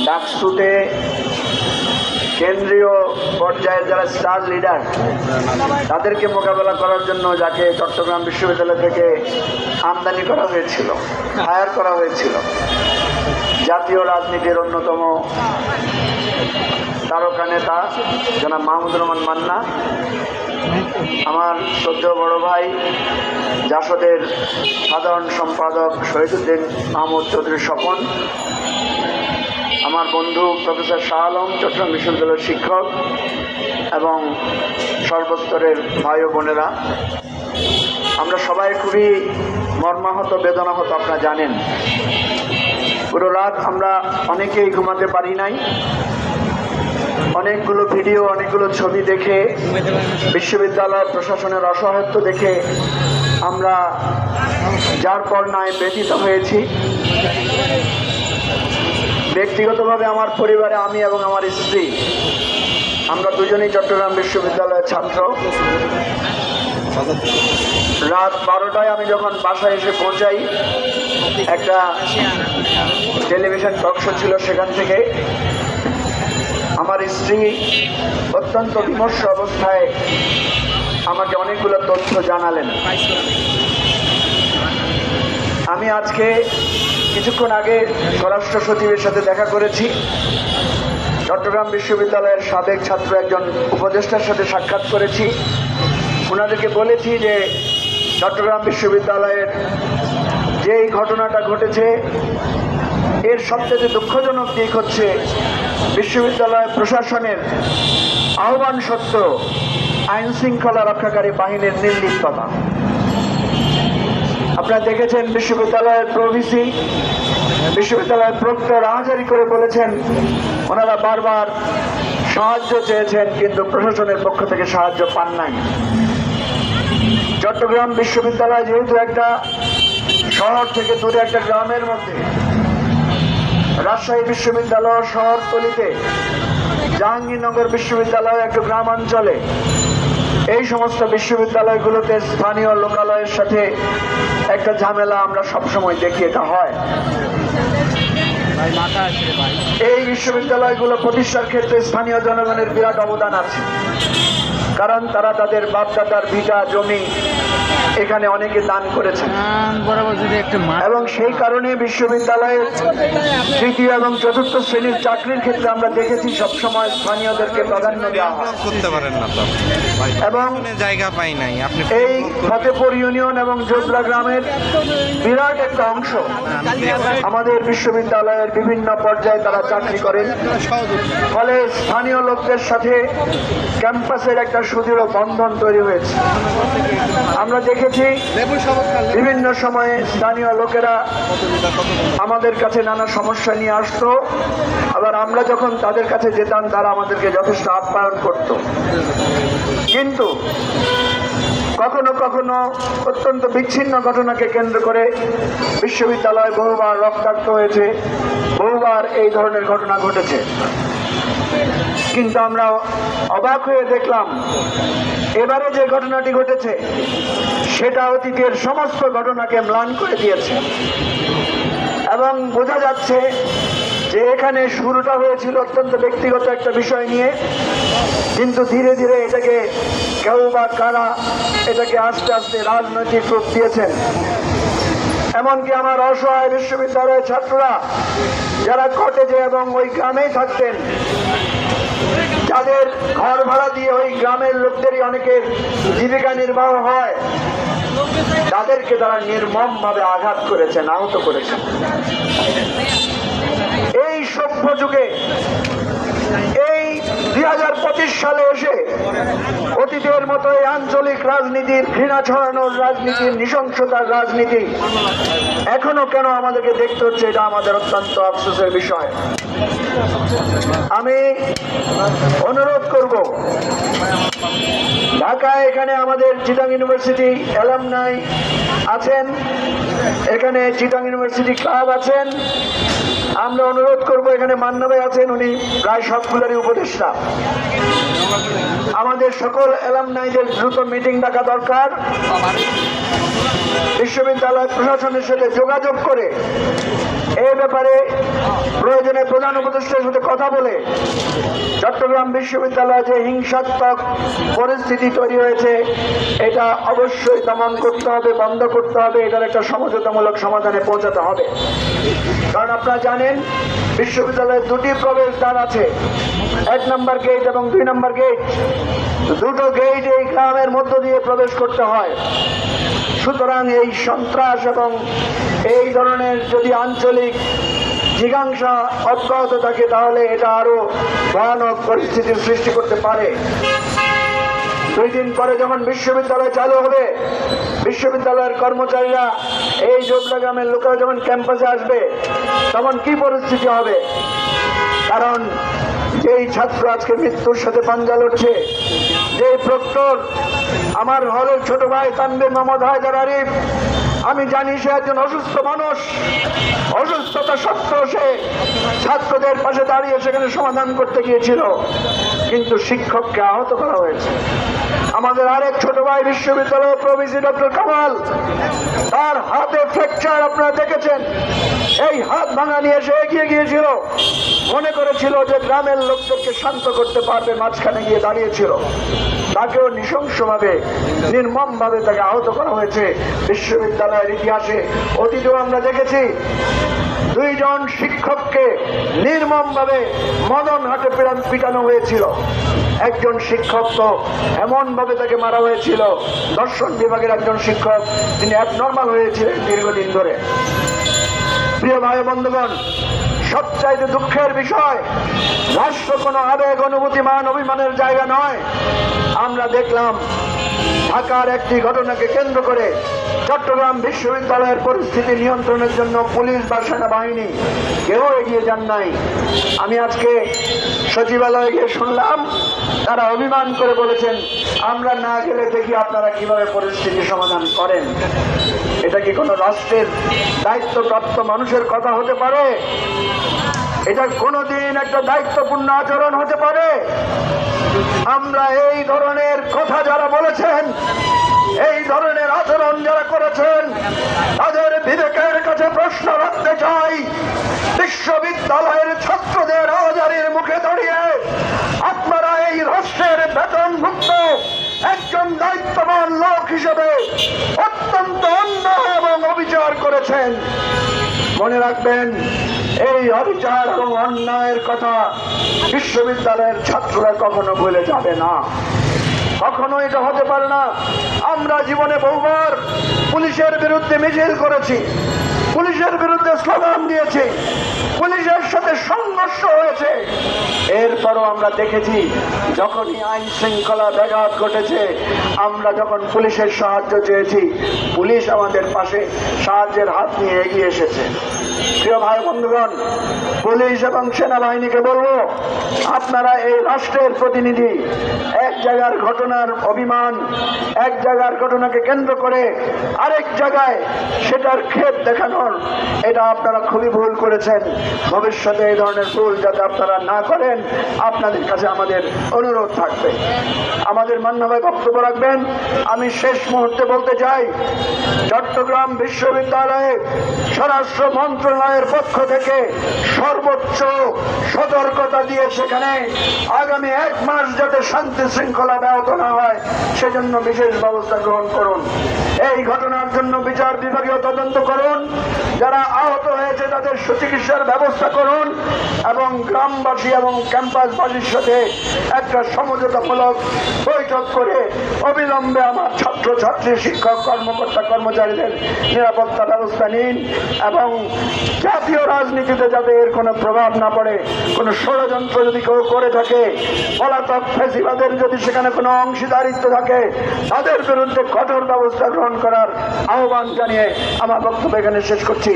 ডাকসুতে কেন্দ্রীয় পর্যায়ের যারা স্টার লিডার তাদেরকে মোকাবেলা করার জন্য যাকে চট্টগ্রাম বিশ্ববিদ্যালয় থেকে আমদানি করা হয়েছিল, হায়ার করা হয়েছিল, জাতীয় রাজনীতির অন্যতম তারকা নেতা জনাব মাহমুদুর রহমান মান্না, আমার শ্রদ্ধেয় বড় ভাই জাসদের সাধারণ সম্পাদক শহীদুদ্দিন মাহমুদ চৌধুরী স্বপন, আমার বন্ধু প্রফেসর শাহ আলম চট্টগ্রাম বিশ্ববিদ্যালয়ের শিক্ষক এবং সর্বস্তরের ভাই ও বোনেরা, আমরা সবাই খুবই মর্মাহত, বেদনাহত। আপনারা জানেন পুরো রাত আমরা অনেকেই ঘুমাতে পারি নাই। অনেকগুলো ভিডিও, অনেকগুলো ছবি দেখে, বিশ্ববিদ্যালয় প্রশাসনের অসহায়ত্ব দেখে আমরা যার পর নাই ব্যথিত হয়েছি। ব্যক্তিগতভাবে আমার পরিবারে আমি এবং আমার স্ত্রী, আমরা দুজনেই চট্টগ্রাম বিশ্ববিদ্যালয়ের ছাত্র। রাত 12টায় আমি যখন বাসায় এসে পৌঁছাই, একটা টেলিভিশন টক শো ছিল, সেখান থেকে আমার স্ত্রী অত্যন্ত বিমর্ষ অবস্থায় আমাকে অনেকগুলো তথ্য জানালেন। আমি আজকে কিছুক্ষণ আগে স্বরাষ্ট্র সচিবের সাথে দেখা করেছি। চট্টগ্রাম বিশ্ববিদ্যালয়ের সাবেক ছাত্র একজন উপদেষ্টার সাথে সাক্ষাৎ করেছি। ওনাদেরকে বলেছি যে চট্টগ্রাম বিশ্ববিদ্যালয়ের যেই ঘটনাটা ঘটেছে এর সবচেয়ে দুঃখজনক দিক হচ্ছে বিশ্ববিদ্যালয় প্রশাসনের আহ্বান সত্ত্বেও আইন শৃঙ্খলা রক্ষাকারী বাহিনীর নির্লিপ্ততা। আপনারা দেখেছেন বিশ্ববিদ্যালয়ের প্রভিসি, বিশ্ববিদ্যালয়ের প্রক্টর আহাজারি করে বলেছেন ওনারা বারবার সাহায্য চেয়েছেন, কিন্তু প্রশাসনের পক্ষ থেকে সাহায্য পান নাই। চট্টগ্রাম বিশ্ববিদ্যালয় যেহেতু একটা শহর থেকে দূরে একটা গ্রামের মধ্যে, রাজশাহী বিশ্ববিদ্যালয় শহরতলিতে, জাহাঙ্গীরনগর বিশ্ববিদ্যালয় একটা গ্রামাঞ্চলে, এই সমস্ত বিশ্ববিদ্যালয়গুলোতে স্থানীয় লোকালয়ের সাথে একটা ঝামেলা আমরা সবসময় দেখি। এটা হয়। এই বিশ্ববিদ্যালয়গুলো প্রতিষ্ঠার ক্ষেত্রে স্থানীয় জনগণের বিরাট অবদান আছে, কারণ তারা তাদের বাপদাদার ভিটা জমি এখানে অনেকে দান করেছেন এবং সেই কারণে বিশ্ববিদ্যালয়ের তৃতীয় এবং চতুর্থ শ্রেণীর চাকরির ক্ষেত্রে আমরা দেখেছি সবসময় স্থানীয়দেরকে প্রাধান্য দেওয়া হয় এবং জায়গা পাই নাই। এই ফতেপুর ইউনিয়ন এবং জোবরা গ্রামের বিরাট একটা অংশ আমাদের বিশ্ববিদ্যালয়ের বিভিন্ন পর্যায়ে তারা চাকরি করেন। ফলে স্থানীয় লোকদের সাথে ক্যাম্পাসের একটা সুদৃঢ় বন্ধন তৈরি হয়েছে। আমরা দেখেছি বিভিন্ন সময়ে স্থানীয় লোকেরা আমাদের কাছে নানা সমস্যা নিয়ে আসতো, আবার আমরা যখন তাদের কাছে যেতাম তারা আমাদেরকে যথেষ্ট আপ্যায়ন করত। কিন্তু কখনো কখনো অত্যন্ত বিচ্ছিন্ন ঘটনাকে কেন্দ্র করে বিশ্ববিদ্যালয় বহুবার রক্তাক্ত হয়েছে, বহুবার এই ধরনের ঘটনা ঘটেছে। কিন্তু আমরা অবাক হয়ে দেখলাম এবারে যে ঘটনাটি ঘটেছে সেটা অতীতের সমস্ত ঘটনাকে ম্লান করে দিয়েছে এবং বোঝা যাচ্ছে যে এখানে শুরুটা হয়েছিল অত্যন্ত ব্যক্তিগত একটা বিষয় নিয়ে, কিন্তু ধীরে ধীরে এটাকে কেউ বা কারা এটাকে আস্তে আস্তে রাজনৈতিক রূপ দিয়েছেন। এমনকি আমার অসহায় বিশ্ববিদ্যালয়ের ছাত্ররা যারা কটেজে এবং ওই গ্রামেই থাকতেন, যাদের ঘর ভাড়া দিয়ে ওই গ্রামের লোকদেরই অনেকের জীবিকা নির্বাহ হয়, তাদেরকে তারা নির্মমভাবে আঘাত করেছেন, আহত করেছেন। এই সভ্য যুগে, এই 2025 সালে এসে অতীতের মতো এই আঞ্চলিক রাজনীতির, ঘৃণা ছড়ানোর রাজনীতির, নৃশংসতার রাজনীতি এখনো কেন আমাদেরকে দেখতে হচ্ছে, এটা আমাদের অত্যন্ত আফসোসের বিষয়। আমি অনুরোধ করব, ঢাকায় এখানে আমাদের চিটাং ইউনিভার্সিটি অ্যালামনাই আছেন, এখানে চিটাং ইউনিভার্সিটি ক্লাব আছেন। আমরা অনুরোধ করব, এখানে মান্না ভাই আছেন, উনি প্রায় সবগুলোরই উপদেষ্টা। আমাদের সকল অ্যালামনাইদের দ্রুত মিটিং ডাকা দরকার। বিশ্ববিদ্যালয় প্রশাসনের সাথে যোগাযোগ করে এই ব্যাপারে প্রয়োজনে প্রধান উপদেষ্টার সাথে কথা বলে চট্টগ্রাম বিশ্ববিদ্যালয়ে যে হিংসাত্মক পরিস্থিতি তৈরি হয়েছে এটা অবশ্যই দমন করতে হবে, বন্ধ করতে হবে, এটার একটা সমঝোতামূলক সমাধানে পৌঁছাতে হবে। কারণ আপনারা জানেন বিশ্ববিদ্যালয়ের দুটি প্রবেশদ্বার আছে, 1 নম্বর গেট এবং 2 নম্বর গেট। দুটো গেট এই গ্রামের মধ্য দিয়ে প্রবেশ করতে হয়। সুতরাং এই সন্ত্রাস এবং এই ধরনের যদি আঞ্চলিক জিজ্ঞাসা অব্যাহত থাকে তাহলে এটা আরো ভয়ানক পরিস্থিতির সৃষ্টি করতে পারে। 2 দিন পরে যখন বিশ্ববিদ্যালয় চালু হবে, বিশ্ববিদ্যালয়ের কর্মচারীরা এই জোবলা গ্রামের লোকেরা যখন ক্যাম্পাসে আসবে তখন কি পরিস্থিতি হবে? কারণ যেই ছাত্র আজকে মৃত্যুর সাথে পাঞ্জা লড়ছে, যে প্রক্টর আমার হলের ছোট ভাই তানভীর মোহাম্মদ হায়দার আরিফ, আমি জানি সে একজন অসুস্থ মানুষ। অসুস্থতা সত্ত্বেও সে ছাত্রদের পাশে দাঁড়িয়ে সেখানে সমাধান করতে গিয়েছিল, কিন্তু শিক্ষককে আহত করা হয়েছে। আমাদের আরেক ছোট ভাই বিশ্ববিদ্যালয়ের প্রভিসি ডক্টর কামাল, তার হাতে ফ্র্যাকচার আপনারা দেখেছেন। এই হাত ভাঙা নিয়ে সে এগিয়ে গিয়েছিল, মনে করেছিল যে গ্রামের লোকদেরকে শান্ত করতে পারবে, মাঝখানে গিয়ে দাঁড়িয়েছিল। তাকেও নৃশংসভাবে নির্মমভাবে তাকে আহত করা হয়েছে। বিশ্ববিদ্যালয়ের ইতিহাসে অতীতেও আমরা দেখেছি 2 জন শিক্ষককে নির্মমভাবে মদনহাটে পিটানো হয়েছিল। একজন শিক্ষক তো এমন ভাবে তাকে মারা হয়েছিল, দর্শন বিভাগের একজন শিক্ষক, তিনি অ্যাবনর্মাল হয়েছিলেন দীর্ঘদিন ধরে। প্রিয় ভাই বন্ধুগণ, সবচাইতে দুঃখের বিষয়, রাষ্ট্র কোনো আবেগ অনুভূতি মান অভিমানের জায়গা নয়। আমরা দেখলাম ঢাকার একটি ঘটনাকে কেন্দ্র করে চট্টগ্রাম বিশ্ববিদ্যালয়ের পরিস্থিতি নিয়ন্ত্রণের জন্য পুলিশ বা সেনাবাহিনী কেউ এগিয়ে যান নাই। আমি আজকে সচিবালয়ে গিয়ে শুনলাম তারা অভিমান করে বলেছেন, আমরা না গেলে দেখি আপনারা কিভাবে পরিস্থিতি সমাধান করেন। এটা কি কোনো রাষ্ট্রের দায়িত্বপ্রাপ্ত মানুষের কথা হতে পারে? এটা কোনোদিন একটা দায়িত্বপূর্ণ আচরণ হতে পারে? আমরা এই ধরনের কথা যারা বলেছেন, এই ধরনের আচরণ যারা করেছেন, তাদের বিবেকের কাছে প্রশ্ন রাখতে চাই। বিশ্ববিদ্যালয়ের ছাত্রদের আওয়াজের মুখে দাঁড়িয়ে আপনারা এই রাষ্ট্রের বেতনভুক্ত একজন দায়িত্ববান লোক হিসেবে অত্যন্ত অন্যায় এবং অবিচার করেছেন। মনে রাখবেন, এই অবিচার এবং অন্যায়ের কথা বিশ্ববিদ্যালয়ের ছাত্ররা কখনো ভুলে যাবে না, কখনো এটা হতে পারে না। আমরা জীবনে বহুবার পুলিশের বিরুদ্ধে মিছিল করেছি, পুলিশের বিরুদ্ধে স্লোগান দিয়েছি, পুলিশের সাথে সংঘর্ষ হয়েছে। এরপরও আমরা দেখেছি যখনই আইন শৃঙ্খলা ব্যাঘাত ঘটেছে, আমরা যখন পুলিশের সাহায্য চেয়েছি, পুলিশ আমাদের পাশে সাহায্যের হাত নিয়ে এগিয়ে এসেছে। প্রিয় ভাই বন্ধুগণ, পুলিশ এবং সেনাবাহিনীকে বলবো, আপনারা এই রাষ্ট্রের প্রতিনিধি। এক জায়গার ঘটনার অভিমান, এক জায়গার ঘটনাকে কেন্দ্র করে আরেক জায়গায় সেটার ক্ষেত দেখানোর, এটা আপনারা খুবই ভুল করেছেন। ভবিষ্যতে এই ধরনের ভুল যাতে আপনারা না করেন, আপনাদের কাছে আমাদের অনুরোধ থাকবে। আমাদের মান্যভাবে বক্তব্য রাখবেন। আমি শেষ মুহূর্তে বলতে চাই, চট্টগ্রাম বিশ্ববিদ্যালয়ে স্বরাষ্ট্র মন্ত্রণালয়ের পক্ষ থেকে সর্বোচ্চ সতর্কতা দিয়ে সেখানে আগামী 1 মাস যাতে শান্তি শৃঙ্খলা ব্যাহত না হয় সেজন্য বিশেষ ব্যবস্থা গ্রহণ করুন। এই ঘটনার জন্য বিচার বিভাগীয় তদন্ত করুন, যারা আহত হয়েছে তাদের সুচিকিৎসার ব্যবস্থা করুন এবং গ্রামবাসী এবং ক্যাম্পাসবাসীর সাথে একটা সমঝোতামূলক বৈঠক করে অবিলম্বে আমার ছাত্রছাত্রী, শিক্ষক, কর্মকর্তা, কর্মচারীদের নিরাপত্তা ব্যবস্থা নিন এবং জাতীয় রাজনীতিতে যাতে এর কোনো প্রভাব না পড়ে। কোনো ষড়যন্ত্র যদি কেউ করে থাকে, পলাতক ফ্যাসিবাদের যদি সেখানে কোনো অংশীদারিত্ব থাকে, তাদের বিরুদ্ধে কঠোর ব্যবস্থা গ্রহণ করার আহ্বান জানিয়ে আমার বক্তব্য এখানে শেষ করছি।